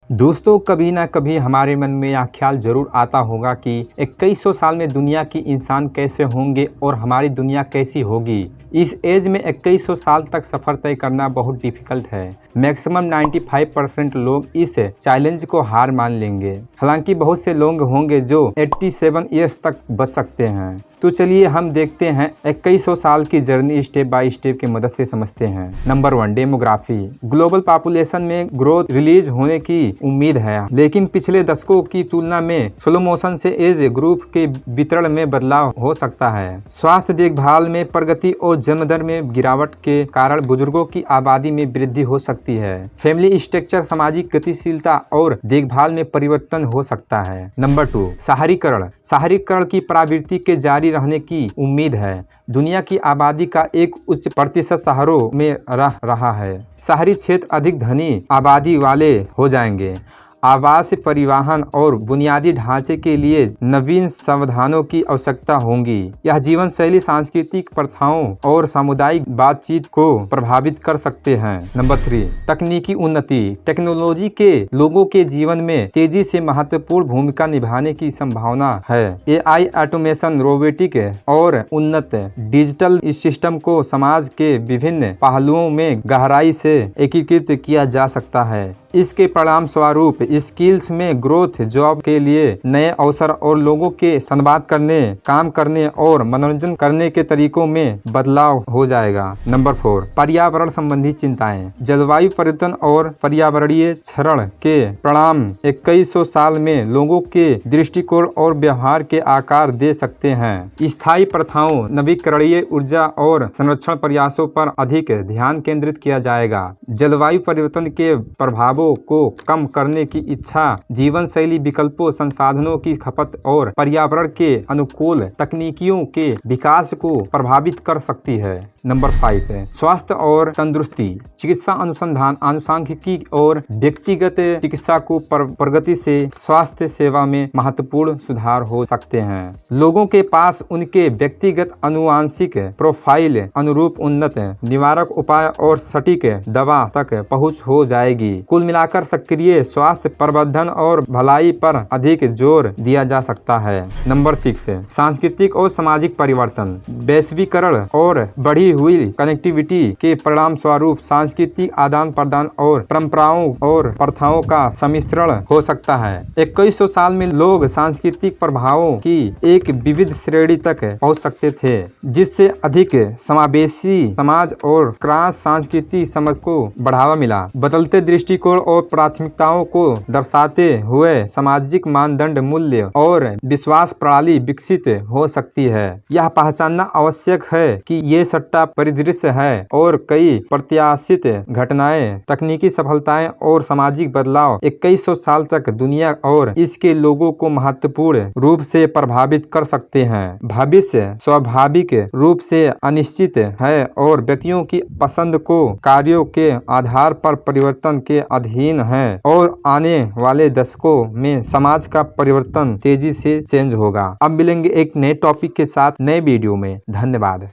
दोस्तों, कभी ना कभी हमारे मन में यह ख्याल ज़रूर आता होगा कि 2100 साल में दुनिया की इंसान कैसे होंगे और हमारी दुनिया कैसी होगी। इस एज में 2100 साल तक सफ़र तय करना बहुत डिफ़िकल्ट है। मैक्सिमम 95% लोग इस चैलेंज को हार मान लेंगे। हालांकि बहुत से लोग होंगे जो 87 ईयर्स तक बच सकते हैं। तो चलिए हम देखते हैं 2100 साल की जर्नी स्टेप बाय स्टेप की मदद से समझते हैं। Number 1, demography. ग्लोबल पॉपुलेशन में ग्रोथ रिलीज होने की उम्मीद है, लेकिन पिछले दशकों की तुलना में स्लो मोशन से एज ग्रुप के वितरण में बदलाव हो सकता है। स्वास्थ्य देखभाल में प्रगति और जन्म दर में गिरावट के कारण बुजुर्गों की आबादी में वृद्धि हो सकती है। फैमिली स्ट्रक्चर, सामाजिक गतिशीलता और देखभाल में परिवर्तन हो सकता है। नंबर 2, शहरीकरण। शहरीकरण की प्रवृत्ति के जारी रहने की उम्मीद है। दुनिया की आबादी का एक उच्च प्रतिशत शहरों में रह रहा है। शहरी क्षेत्र अधिक धनी आबादी वाले हो जाएंगे। आवास, परिवहन और बुनियादी ढांचे के लिए नवीन समाधानों की आवश्यकता होगी। यह जीवन शैली, सांस्कृतिक प्रथाओं और सामुदायिक बातचीत को प्रभावित कर सकते हैं। नंबर 3, तकनीकी उन्नति। टेक्नोलॉजी के लोगों के जीवन में तेजी से महत्वपूर्ण भूमिका निभाने की संभावना है। AI, ऑटोमेशन, रोबोटिक और उन्नत डिजिटल सिस्टम को समाज के विभिन्न पहलुओं में गहराई से एकीकृत किया जा सकता है। इसके परिणाम स्वरूप स्किल्स में ग्रोथ, जॉब के लिए नए अवसर और लोगों के संवाद करने, काम करने और मनोरंजन करने के तरीकों में बदलाव हो जाएगा। नंबर 4, पर्यावरण संबंधी चिंताएं। जलवायु परिवर्तन और पर्यावरणीय क्षरण के परिणाम 2100 साल में लोगों के दृष्टिकोण और व्यवहार के आकार दे सकते हैं। स्थायी प्रथाओं, नवीकरणीय ऊर्जा और संरक्षण प्रयासों पर अधिक ध्यान केंद्रित किया जाएगा। जलवायु परिवर्तन के प्रभाव को कम करने की इच्छा जीवन शैली विकल्पों, संसाधनों की खपत और पर्यावरण के अनुकूल तकनीकियों के विकास को प्रभावित कर सकती है। नंबर 5 है स्वास्थ्य और तंदुरुस्ती। चिकित्सा अनुसंधान, आनुषंगिकी और व्यक्तिगत चिकित्सा को प्रगति से स्वास्थ्य सेवा में महत्वपूर्ण सुधार हो सकते हैं। लोगों के पास उनके व्यक्तिगत आनुवांशिक प्रोफाइल अनुरूप उन्नत निवारक उपाय और सटीक दवा तक पहुंच हो जाएगी। कुल मिलाकर सक्रिय स्वास्थ्य प्रबंधन और भलाई पर अधिक जोर दिया जा सकता है। नंबर 6, सांस्कृतिक और सामाजिक परिवर्तन। वैश्वीकरण और बढ़ी हुई कनेक्टिविटी के परिणाम स्वरूप सांस्कृतिक आदान प्रदान और परंपराओं और प्रथाओं का सम्मिश्रण हो सकता है। 2100 साल में लोग सांस्कृतिक प्रभावों की एक विविध श्रेणी तक पहुंच सकते थे, जिससे अधिक समावेशी समाज और क्रॉस सांस्कृतिक समझ को बढ़ावा मिला। बदलते दृष्टिकोण और प्राथमिकताओं को दर्शाते हुए सामाजिक मानदंड, मूल्य और विश्वास प्रणाली विकसित हो सकती है। यह पहचानना आवश्यक है कि ये सट्टा परिदृश्य है और कई प्रत्याशित घटनाएं, तकनीकी सफलताएं और सामाजिक बदलाव 2100 साल तक दुनिया और इसके लोगों को महत्वपूर्ण रूप से प्रभावित कर सकते हैं। भविष्य स्वाभाविक रूप से अनिश्चित है और व्यक्तियों की पसंद को कार्यों के आधार पर परिवर्तन के अधीन है और आने वाले दशकों में समाज का परिवर्तन तेजी से चेंज होगा। अब मिलेंगे एक नए टॉपिक के साथ नए वीडियो में। धन्यवाद।